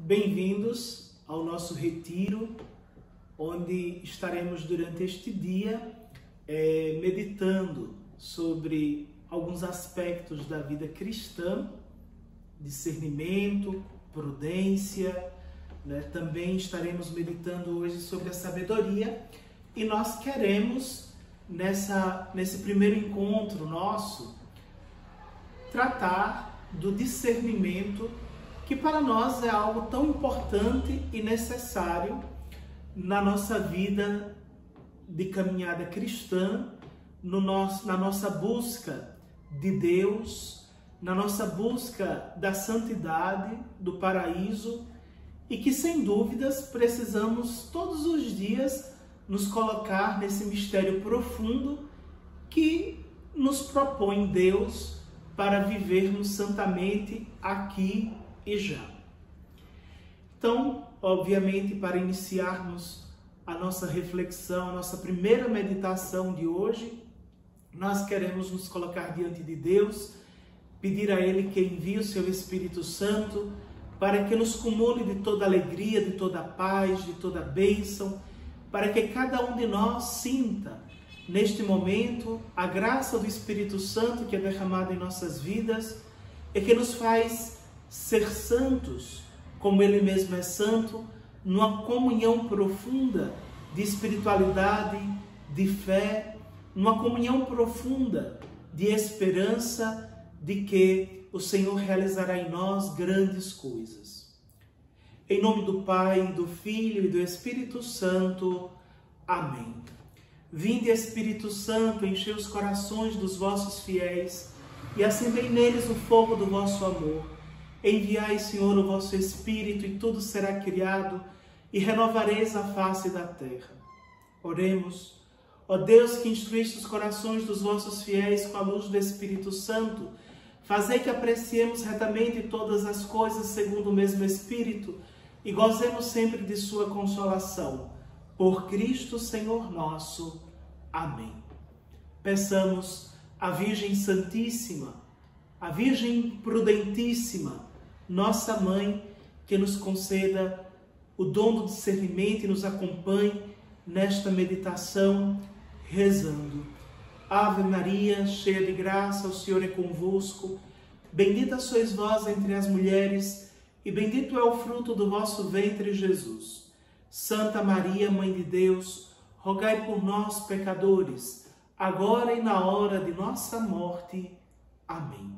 Bem-vindos ao nosso retiro, onde estaremos durante este dia meditando sobre alguns aspectos da vida cristã, discernimento, prudência, né? Também estaremos meditando hoje sobre a sabedoria e nós queremos, nesse primeiro encontro nosso, tratar do discernimento, que para nós é algo tão importante e necessário na nossa vida de caminhada cristã, na nossa busca de Deus, na nossa busca da santidade, do paraíso, e que sem dúvidas precisamos todos os dias nos colocar nesse mistério profundo que nos propõe Deus para vivermos santamente aqui e já. Então, obviamente, para iniciarmos a nossa reflexão, a nossa primeira meditação de hoje, nós queremos nos colocar diante de Deus, pedir a Ele que envie o seu Espírito Santo para que nos cumule de toda alegria, de toda paz, de toda bênção, para que cada um de nós sinta, neste momento, a graça do Espírito Santo que é derramada em nossas vidas e que nos faz ser santos, como Ele mesmo é santo, numa comunhão profunda de espiritualidade, de fé, numa comunhão profunda de esperança de que o Senhor realizará em nós grandes coisas. Em nome do Pai, do Filho e do Espírito Santo. Amém. Vinde, Espírito Santo, enchei os corações dos vossos fiéis e acendei neles o fogo do vosso amor. Enviai, Senhor, o vosso Espírito e tudo será criado e renovareis a face da terra. Oremos. Ó Deus, que instruíste os corações dos vossos fiéis com a luz do Espírito Santo, fazei que apreciemos retamente todas as coisas segundo o mesmo Espírito e gozemos sempre de sua consolação. Por Cristo, Senhor nosso. Amém. Peçamos à Virgem Santíssima, a Virgem Prudentíssima, nossa Mãe, que nos conceda o dom do discernimento e nos acompanhe nesta meditação, rezando. Ave Maria, cheia de graça, o Senhor é convosco. Bendita sois vós entre as mulheres, e bendito é o fruto do vosso ventre, Jesus. Santa Maria, Mãe de Deus, rogai por nós, pecadores, agora e na hora de nossa morte. Amém.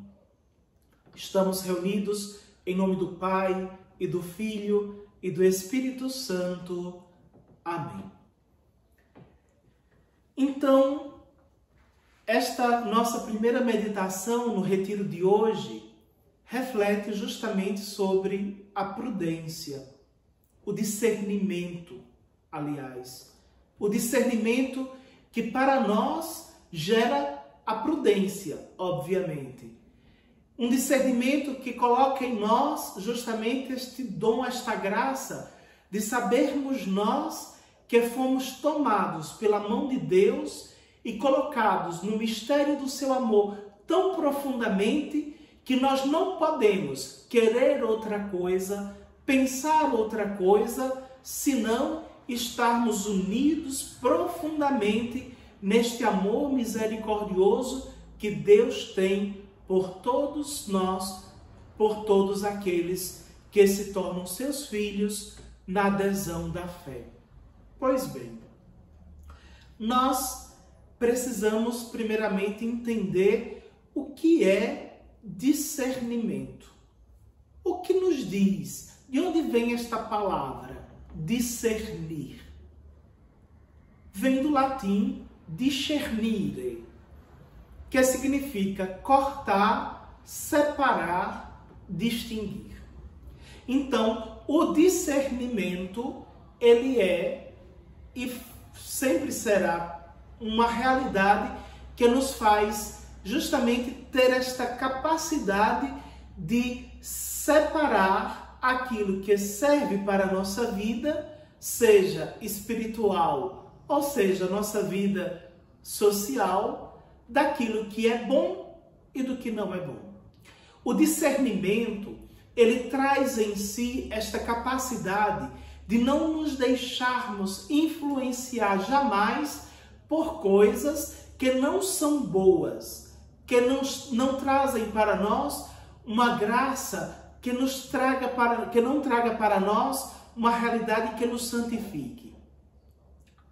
Estamos reunidos em nome do Pai, e do Filho, e do Espírito Santo. Amém. Então, esta nossa primeira meditação no retiro de hoje reflete justamente sobre a prudência, o discernimento, aliás. O discernimento que para nós gera a prudência, obviamente. Um discernimento que coloca em nós justamente este dom, esta graça de sabermos nós que fomos tomados pela mão de Deus e colocados no mistério do seu amor tão profundamente que nós não podemos querer outra coisa, pensar outra coisa, senão estarmos unidos profundamente neste amor misericordioso que Deus tem por todos nós, por todos aqueles que se tornam seus filhos na adesão da fé. Pois bem, nós precisamos primeiramente entender o que é discernimento. O que nos diz? De onde vem esta palavra? Discernir. Vem do latim discernire, que significa cortar, separar, distinguir. Então, o discernimento, ele é e sempre será uma realidade que nos faz justamente ter esta capacidade de separar aquilo que serve para a nossa vida, seja espiritual ou seja a nossa vida social, daquilo que é bom e do que não é bom. O discernimento, ele traz em si esta capacidade de não nos deixarmos influenciar jamais por coisas que não são boas, que não trazem para nós uma graça, que não traga para nós uma realidade que nos santifique.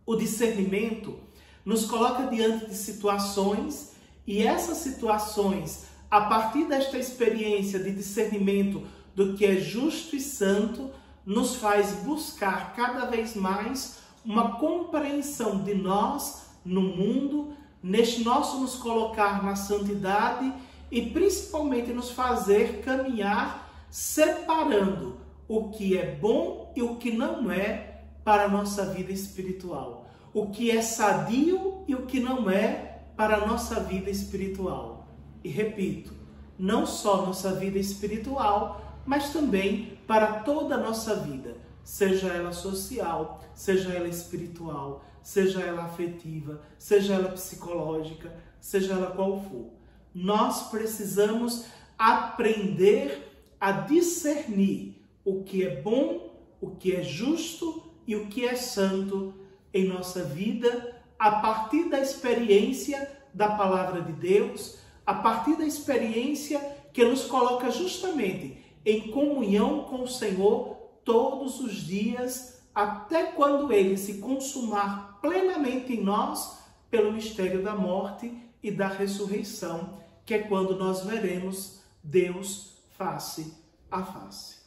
O discernimento nos coloca diante de situações, e essas situações, a partir desta experiência de discernimento do que é justo e santo, nos faz buscar cada vez mais uma compreensão de nós no mundo, neste nosso nos colocar na santidade e principalmente nos fazer caminhar separando o que é bom e o que não é para a nossa vida espiritual. O que é sadio e o que não é para a nossa vida espiritual. E repito, não só nossa vida espiritual, mas também para toda a nossa vida, seja ela social, seja ela espiritual, seja ela afetiva, seja ela psicológica, seja ela qual for. Nós precisamos aprender a discernir o que é bom, o que é justo e o que é santo em nossa vida, a partir da experiência da palavra de Deus, a partir da experiência que nos coloca justamente em comunhão com o Senhor todos os dias, até quando ele se consumar plenamente em nós pelo mistério da morte e da ressurreição, que é quando nós veremos Deus face a face.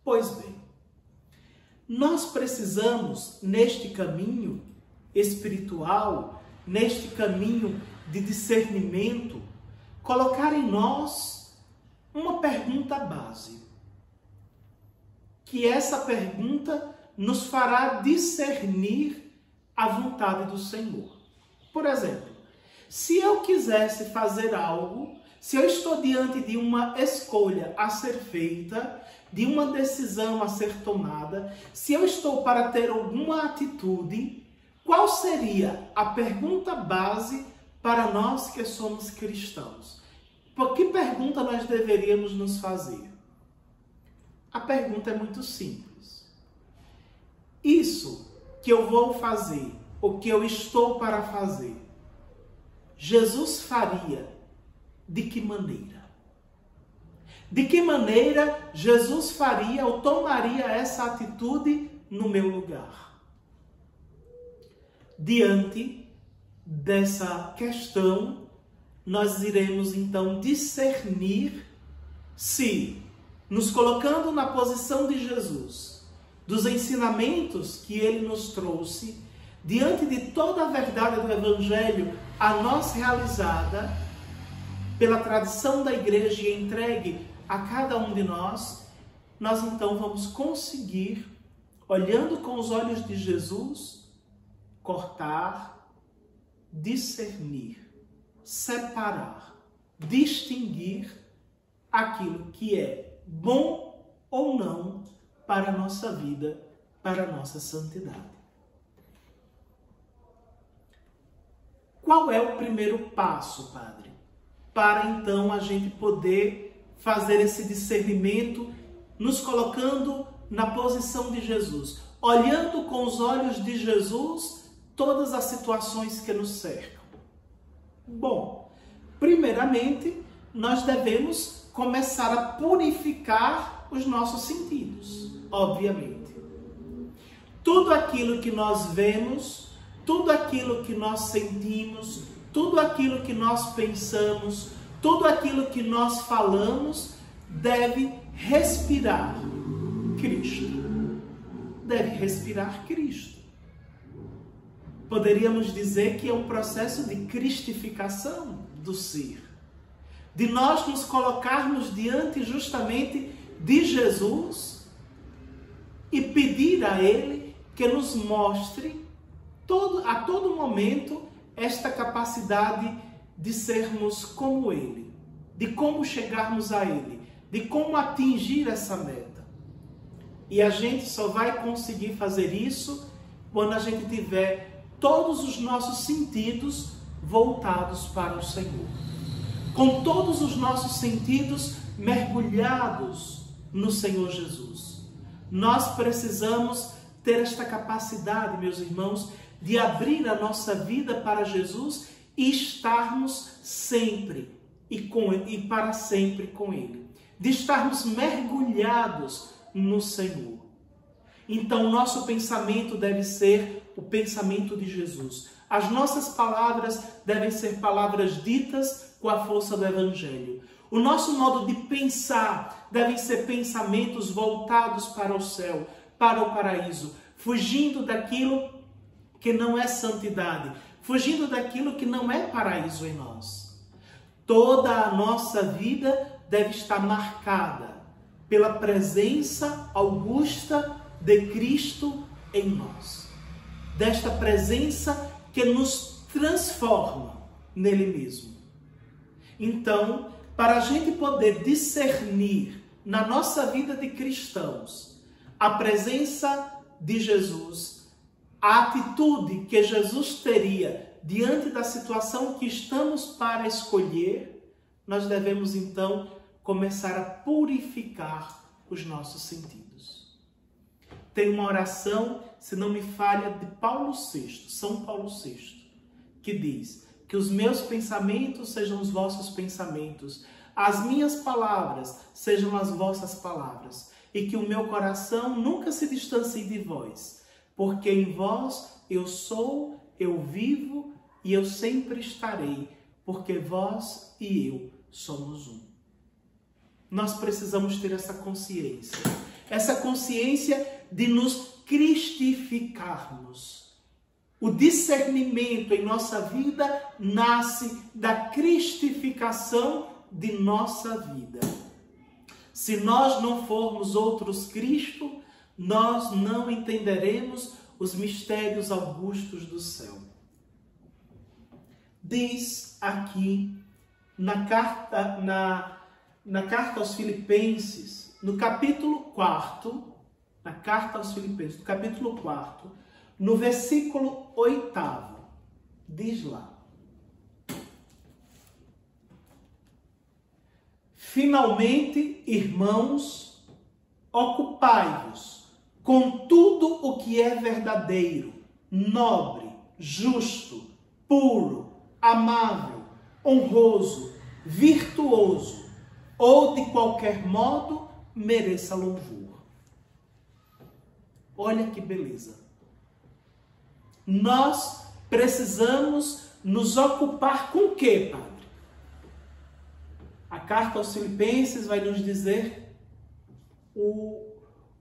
Pois bem, nós precisamos, neste caminho espiritual, neste caminho de discernimento, colocar em nós uma pergunta base, que essa pergunta nos fará discernir a vontade do Senhor. Por exemplo, se eu quisesse fazer algo, se eu estou diante de uma escolha a ser feita, de uma decisão a ser tomada, se eu estou para ter alguma atitude, qual seria a pergunta base para nós que somos cristãos? Por que pergunta nós deveríamos nos fazer? A pergunta é muito simples. Isso que eu vou fazer, o que eu estou para fazer, Jesus faria de que maneira? De que maneira Jesus faria ou tomaria essa atitude no meu lugar? Diante dessa questão, nós iremos então discernir se, nos colocando na posição de Jesus, dos ensinamentos que ele nos trouxe, diante de toda a verdade do Evangelho a nós realizada pela tradição da igreja e entregue a cada um de nós, nós então vamos conseguir, olhando com os olhos de Jesus, cortar, discernir, separar, distinguir aquilo que é bom ou não para a nossa vida, para a nossa santidade. Qual é o primeiro passo, Padre, para então a gente poder fazer esse discernimento, nos colocando na posição de Jesus, olhando com os olhos de Jesus todas as situações que nos cercam? Bom, primeiramente, nós devemos começar a purificar os nossos sentidos, obviamente. Tudo aquilo que nós vemos, tudo aquilo que nós sentimos, tudo aquilo que nós pensamos, tudo aquilo que nós falamos, deve respirar Cristo. Deve respirar Cristo. Poderíamos dizer que é um processo de cristificação do ser. De nós nos colocarmos diante justamente de Jesus e pedir a Ele que nos mostre a todo momento esta capacidade de sermos como Ele, de como chegarmos a Ele, de como atingir essa meta. E a gente só vai conseguir fazer isso quando a gente tiver todos os nossos sentidos voltados para o Senhor. Com todos os nossos sentidos mergulhados no Senhor Jesus. Nós precisamos ter esta capacidade, meus irmãos, de abrir a nossa vida para Jesus e estarmos sempre e para sempre com Ele. De estarmos mergulhados no Senhor. Então, nosso pensamento deve ser o pensamento de Jesus. As nossas palavras devem ser palavras ditas com a força do Evangelho. O nosso modo de pensar devem ser pensamentos voltados para o céu, para o paraíso, fugindo daquilo que não é santidade, fugindo daquilo que não é paraíso em nós. Toda a nossa vida deve estar marcada pela presença augusta de Cristo em nós. Desta presença que nos transforma nele mesmo. Então, para a gente poder discernir na nossa vida de cristãos a presença de Jesus, a atitude que Jesus teria diante da situação que estamos para escolher, nós devemos então começar a purificar os nossos sentidos. Tem uma oração, se não me falha, de Paulo VI, São Paulo VI, que diz: que os meus pensamentos sejam os vossos pensamentos, as minhas palavras sejam as vossas palavras, e que o meu coração nunca se distancie de vós, porque em vós eu sou, eu vivo e eu sempre estarei, porque vós e eu somos um. Nós precisamos ter essa consciência de nos cristificarmos. O discernimento em nossa vida nasce da cristificação de nossa vida. Se nós não formos outros Cristo, nós não entenderemos os mistérios augustos do céu. Diz aqui na carta aos Filipenses, no capítulo 4, na carta aos Filipenses, no capítulo 4, no versículo 8, diz lá: finalmente, irmãos, ocupai-vos com tudo o que é verdadeiro, nobre, justo, puro, amável, honroso, virtuoso, ou de qualquer modo mereça louvor. Olha que beleza. Nós precisamos nos ocupar com o quê, Padre? A carta aos Filipenses vai nos dizer o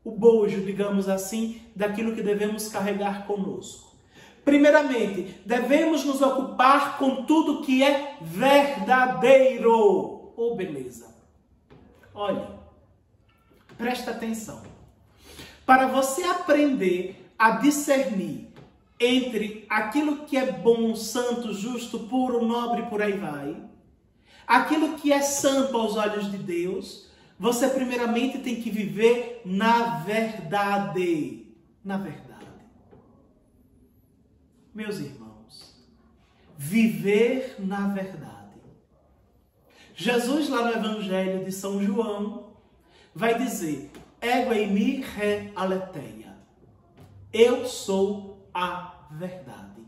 bojo, digamos assim, daquilo que devemos carregar conosco. Primeiramente, devemos nos ocupar com tudo que é verdadeiro. Oh, beleza. Olha, presta atenção. Para você aprender a discernir entre aquilo que é bom, santo, justo, puro, nobre, por aí vai, aquilo que é santo aos olhos de Deus, você primeiramente tem que viver na verdade. Na verdade. Meus irmãos, viver na verdade. Jesus, lá no Evangelho de São João, vai dizer: ego eimi re aletheia. Eu sou a verdade.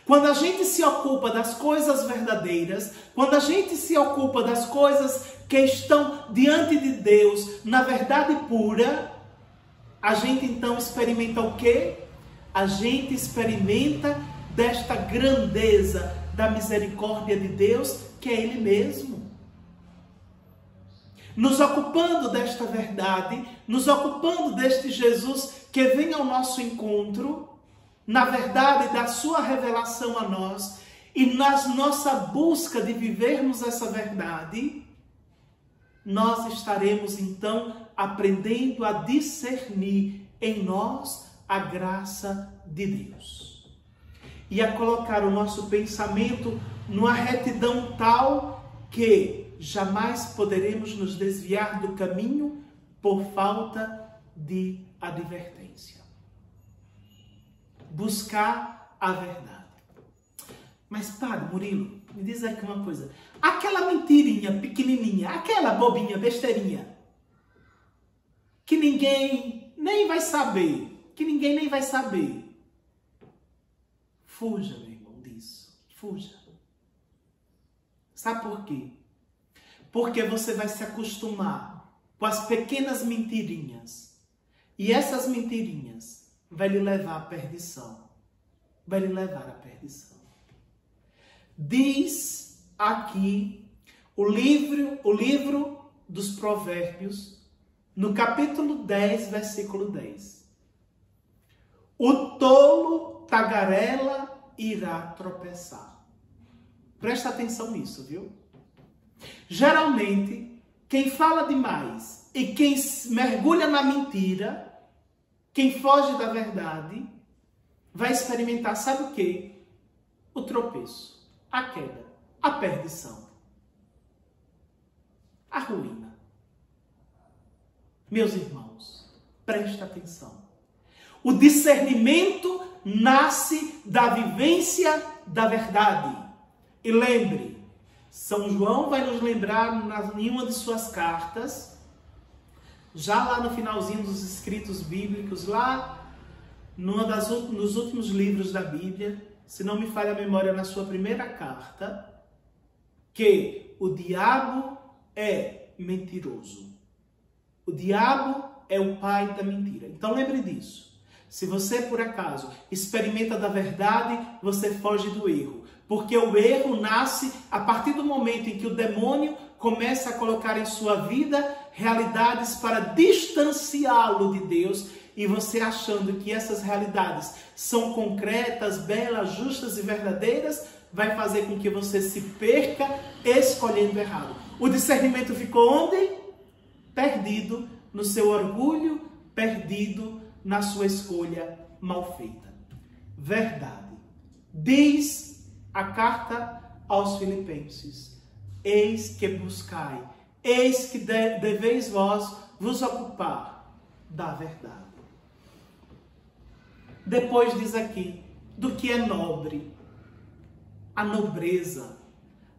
Quando a gente se ocupa das coisas verdadeiras, quando a gente se ocupa das coisas que estão diante de Deus, na verdade pura, a gente então experimenta o quê? A gente experimenta desta grandeza da misericórdia de Deus, que é Ele mesmo. Nos ocupando desta verdade, nos ocupando deste Jesus que vem ao nosso encontro, na verdade da sua revelação a nós, e na nossa busca de vivermos essa verdade, nós estaremos então aprendendo a discernir em nós a graça de Deus. E a colocar o nosso pensamento numa retidão tal que jamais poderemos nos desviar do caminho por falta de advertência. Buscar a verdade. Mas, Padre Murilo, me diz aqui uma coisa. Aquela mentirinha pequenininha, aquela bobinha, besteirinha, que ninguém nem vai saber, fuja, meu irmão, disso. Fuja. Sabe por quê? Porque você vai se acostumar com as pequenas mentirinhas. E essas mentirinhas vai lhe levar à perdição. Diz aqui o livro dos Provérbios, no capítulo 10, versículo 10. O tolo tagarela irá tropeçar. Presta atenção nisso, viu? Geralmente, quem fala demais e quem mergulha na mentira, quem foge da verdade, vai experimentar, sabe o quê? O tropeço, a queda, a perdição, a ruína. Meus irmãos, presta atenção. O discernimento nasce da vivência da verdade. E lembre, São João vai nos lembrar em uma de suas cartas, já lá no finalzinho dos escritos bíblicos, lá nos últimos livros da Bíblia, se não me falha a memória, na sua primeira carta, que o diabo é mentiroso. O diabo é o pai da mentira. Então lembre disso. Se você, por acaso, experimenta da verdade, você foge do erro. Porque o erro nasce a partir do momento em que o demônio começa a colocar em sua vida realidades para distanciá-lo de Deus, e você achando que essas realidades são concretas, belas, justas e verdadeiras, vai fazer com que você se perca escolhendo errado. O discernimento ficou onde? Perdido no seu orgulho, perdido na sua escolha mal feita. Verdade. Diz a carta aos Filipenses: eis que buscai, eis que deveis vós vos ocupar da verdade. Depois diz aqui, do que é nobre, a nobreza,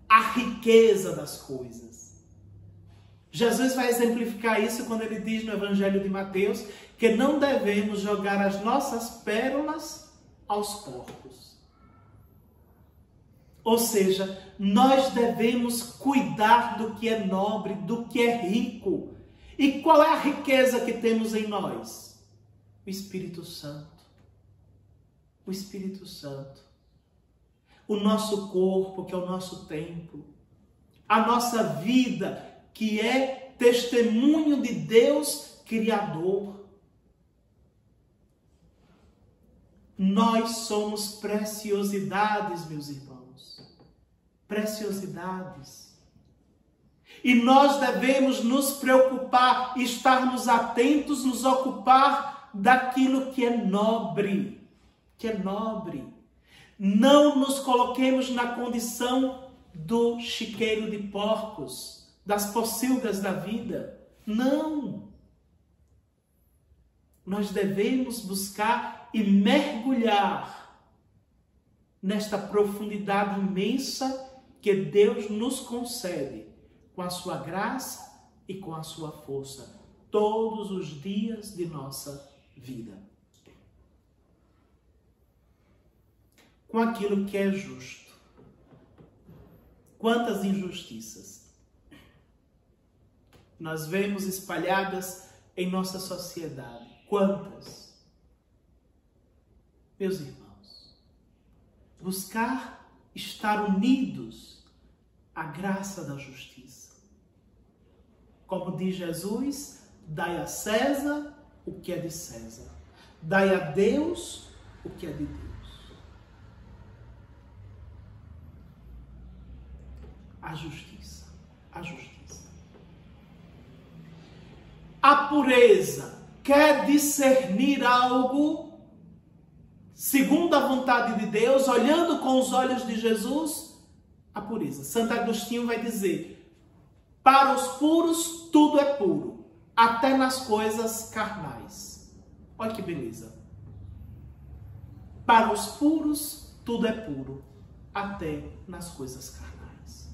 a riqueza das coisas. Jesus vai exemplificar isso quando ele diz no Evangelho de Mateus que não devemos jogar as nossas pérolas aos porcos. Ou seja, nós devemos cuidar do que é nobre, do que é rico. E qual é a riqueza que temos em nós? O Espírito Santo. O Espírito Santo. O nosso corpo, que é o nosso templo. A nossa vida, que é testemunho de Deus Criador. Nós somos preciosidades, meus irmãos. Preciosidades. E nós devemos nos preocupar, estarmos atentos, nos ocupar daquilo que é nobre. Que é nobre. Não nos coloquemos na condição do chiqueiro de porcos, das pocilgas da vida. Não. Nós devemos buscar e mergulhar nesta profundidade imensa que Deus nos concede com a sua graça e com a sua força todos os dias de nossa vida. Com aquilo que é justo. Quantas injustiças nós vemos espalhadas em nossa sociedade. Quantas? Meus irmãos, buscar estar unidos à graça da justiça. Como diz Jesus, dai a César o que é de César. Dai a Deus o que é de Deus. A justiça. A justiça. A pureza. Quer discernir algo segundo a vontade de Deus, olhando com os olhos de Jesus? A pureza. Santo Agostinho vai dizer: para os puros tudo é puro, até nas coisas carnais. Olha que beleza. Para os puros tudo é puro, até nas coisas carnais.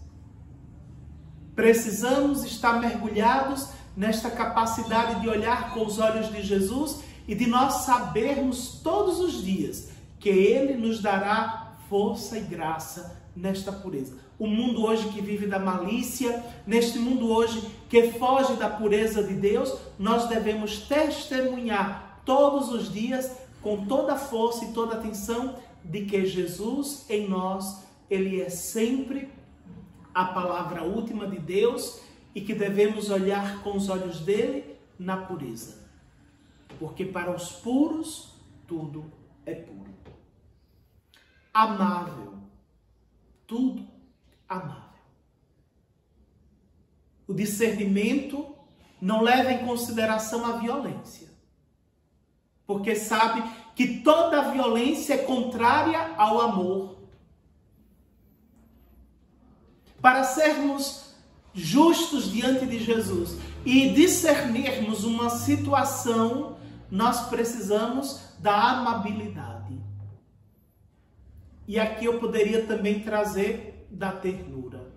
Precisamos estar mergulhados nesta capacidade de olhar com os olhos de Jesus e de nós sabermos todos os dias que Ele nos dará força e graça nesta pureza. O mundo hoje que vive da malícia, neste mundo hoje que foge da pureza de Deus, nós devemos testemunhar todos os dias, com toda a força e toda a atenção, de que Jesus em nós, Ele é sempre a palavra última de Deus e que devemos olhar com os olhos dele na pureza. Porque para os puros, tudo é puro. Amável. Tudo amável. O discernimento não leva em consideração a violência. Porque sabe que toda violência é contrária ao amor. Para sermos justos diante de Jesus e discernirmos uma situação, nós precisamos da amabilidade. E aqui eu poderia também trazer da ternura.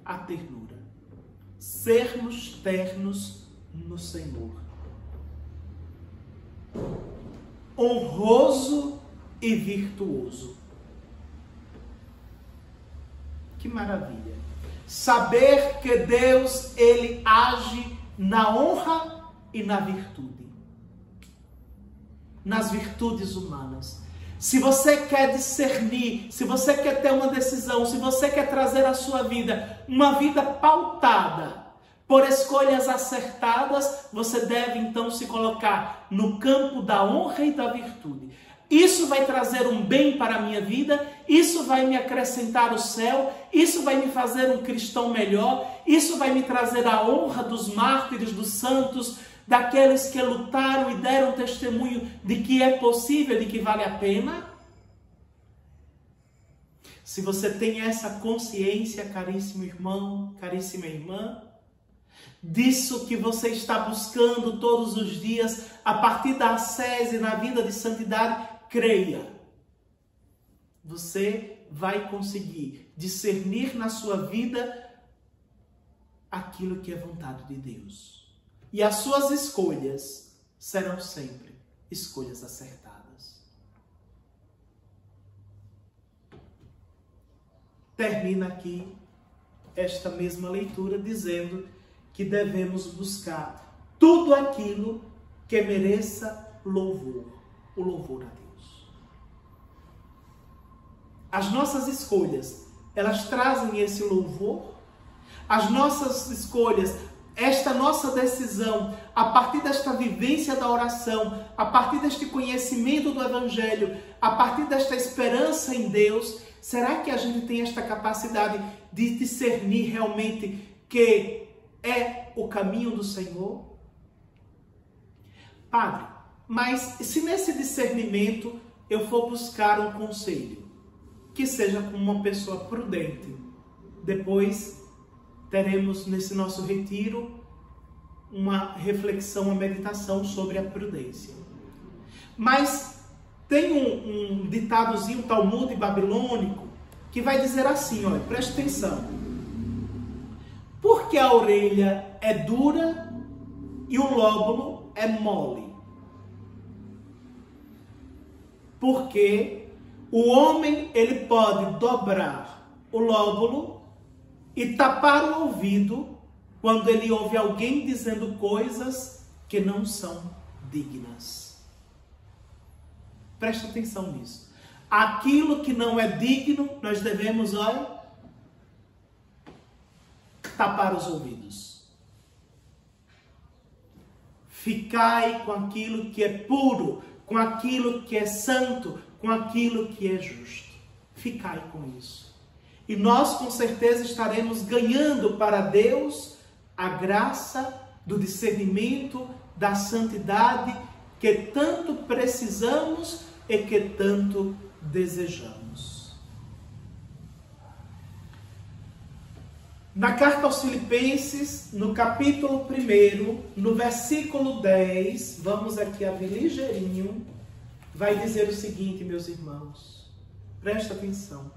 A ternura. Sermos ternos no Senhor. Honroso e virtuoso. Que maravilha. Saber que Deus, Ele age na honra e na virtude. Nas virtudes humanas. Se você quer discernir, se você quer ter uma decisão, se você quer trazer à sua vida uma vida pautada por escolhas acertadas, você deve então se colocar no campo da honra e da virtude. Isso vai trazer um bem para a minha vida, isso vai me acrescentar o céu, isso vai me fazer um cristão melhor, isso vai me trazer a honra dos mártires, dos santos, daqueles que lutaram e deram testemunho de que é possível, de que vale a pena. Se você tem essa consciência, caríssimo irmão, caríssima irmã, disso que você está buscando todos os dias, a partir da ascese na vida de santidade, creia. Você vai conseguir discernir na sua vida aquilo que é vontade de Deus. E as suas escolhas serão sempre escolhas acertadas. Termina aqui esta mesma leitura dizendo que devemos buscar tudo aquilo que mereça louvor, o louvor a Deus. As nossas escolhas, elas trazem esse louvor. As nossas escolhas, esta nossa decisão, a partir desta vivência da oração, a partir deste conhecimento do Evangelho, a partir desta esperança em Deus, será que a gente tem esta capacidade de discernir realmente que é o caminho do Senhor? Padre, mas se nesse discernimento eu for buscar um conselho, que seja com uma pessoa prudente, depois teremos nesse nosso retiro uma reflexão, uma meditação sobre a prudência. Mas tem um ditadozinho Talmud babilônico que vai dizer assim, olha, preste atenção. Porque a orelha é dura e o lóbulo é mole? Porque o homem, ele pode dobrar o lóbulo e tapar o ouvido quando ele ouve alguém dizendo coisas que não são dignas. Preste atenção nisso. Aquilo que não é digno, nós devemos, olha, tapar os ouvidos. Ficai com aquilo que é puro, com aquilo que é santo, com aquilo que é justo. Ficai com isso. E nós, com certeza, estaremos ganhando para Deus a graça do discernimento, da santidade que tanto precisamos e que tanto desejamos. Na carta aos Filipenses, no capítulo 1, no versículo 10, vamos aqui abrir ligeirinho, vai dizer o seguinte, meus irmãos: Presta atenção.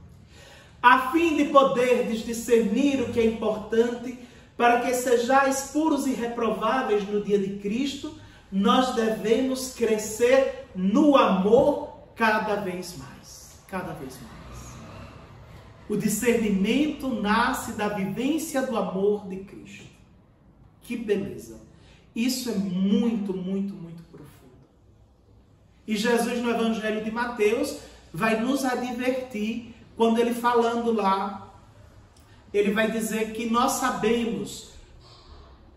A fim de poderdes discernir o que é importante, para que sejais puros e reprováveis no dia de Cristo, nós devemos crescer no amor cada vez mais. Cada vez mais. O discernimento nasce da vivência do amor de Cristo. Que beleza! Isso é muito, muito, muito profundo. E Jesus, no Evangelho de Mateus, vai nos advertir, quando ele falando lá, ele vai dizer que nós sabemos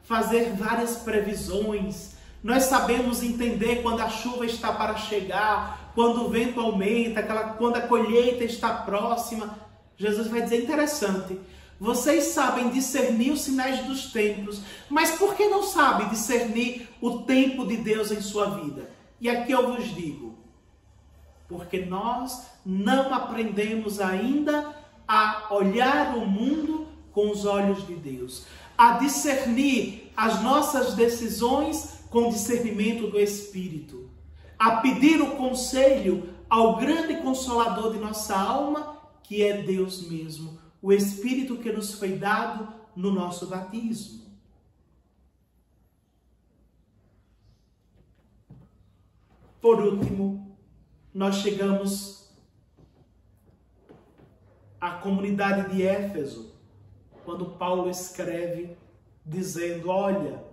fazer várias previsões, nós sabemos entender quando a chuva está para chegar, quando o vento aumenta, quando a colheita está próxima. Jesus vai dizer, interessante, vocês sabem discernir os sinais dos tempos, mas por que não sabem discernir o tempo de Deus em sua vida? E aqui eu vos digo, porque nós não aprendemos ainda a olhar o mundo com os olhos de Deus, a discernir as nossas decisões com discernimento do Espírito, a pedir o conselho ao grande Consolador de nossa alma, que é Deus mesmo, o Espírito que nos foi dado no nosso batismo. Por último, nós chegamos à comunidade de Éfeso, quando Paulo escreve dizendo, olha,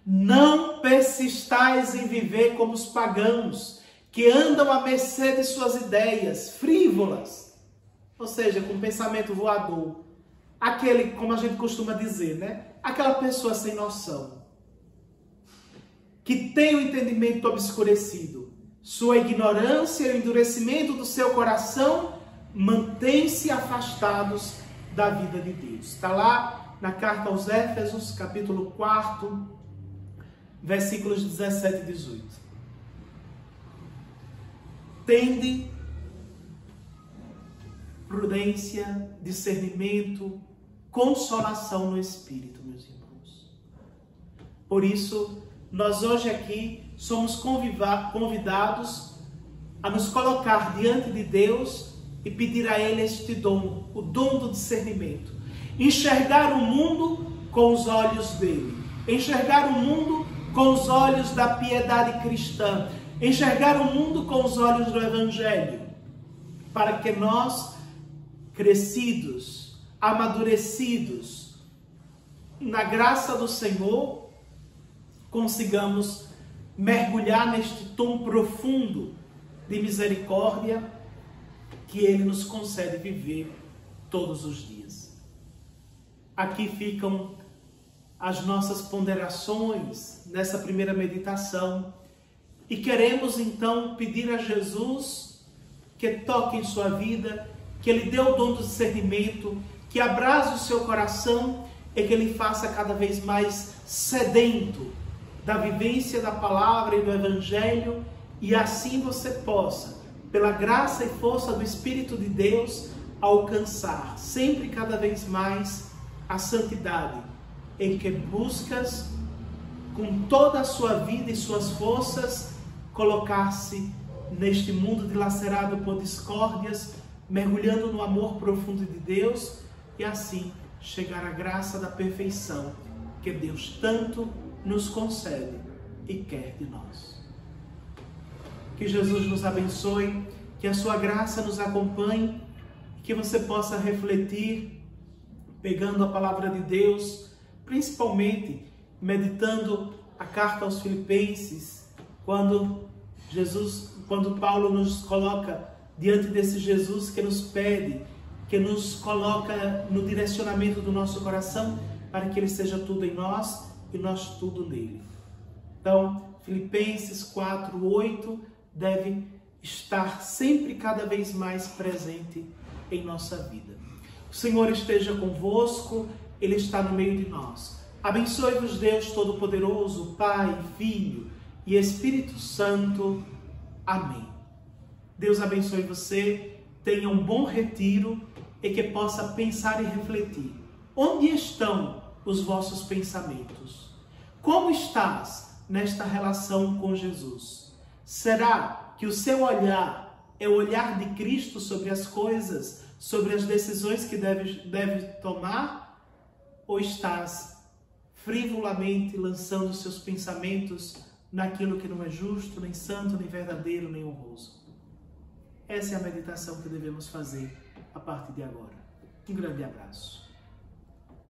não persistais em viver como os pagãos, que andam à mercê de suas ideias frívolas, ou seja, com pensamento voador. Aquele, como a gente costuma dizer, né? Aquela pessoa sem noção, que tem o entendimento obscurecido. Sua ignorância e o endurecimento do seu coração mantêm-se afastados da vida de Deus. Está lá na carta aos Éfesos, capítulo 4, versículos 17 e 18. Tende prudência, discernimento, consolação no Espírito, meus irmãos. Por isso, nós hoje aqui somos convidados a nos colocar diante de Deus e pedir a Ele este dom, o dom do discernimento. Enxergar o mundo com os olhos dele. Enxergar o mundo com os olhos da piedade cristã. Enxergar o mundo com os olhos do Evangelho. Para que nós, crescidos, amadurecidos na graça do Senhor, consigamos mergulhar neste tom profundo de misericórdia que Ele nos concede viver todos os dias. Aqui ficam as nossas ponderações nessa primeira meditação e queremos então pedir a Jesus que toque em sua vida, que Ele dê o dom do discernimento, que abrace o seu coração e que Ele faça cada vez mais sedento da vivência da palavra e do Evangelho, e assim você possa, pela graça e força do Espírito de Deus, alcançar sempre cada vez mais a santidade em que buscas com toda a sua vida e suas forças colocar-se neste mundo dilacerado por discórdias, mergulhando no amor profundo de Deus e assim chegar à graça da perfeição que Deus tanto nos concede e quer de nós. Que Jesus nos abençoe, que a sua graça nos acompanhe, que você possa refletir, pegando a palavra de Deus, principalmente meditando a carta aos Filipenses, quando Paulo nos coloca diante desse Jesus que nos pede, que nos coloca no direcionamento do nosso coração, para que Ele seja tudo em nós e nós tudo nele. Então, Filipenses 4:8 deve estar sempre cada vez mais presente em nossa vida. O Senhor esteja convosco, Ele está no meio de nós. Abençoe-vos Deus Todo-Poderoso, Pai, Filho e Espírito Santo. Amém. Deus abençoe você, tenha um bom retiro e que possa pensar e refletir. Onde estão os vossos pensamentos? Como estás nesta relação com Jesus? Será que o seu olhar É o olhar de Cristo sobre as coisas, sobre as decisões que deve tomar? Ou estás frivolamente lançando seus pensamentos naquilo que não é justo, nem santo, nem verdadeiro, nem honroso? Essa é a meditação que devemos fazer a partir de agora. Um grande abraço.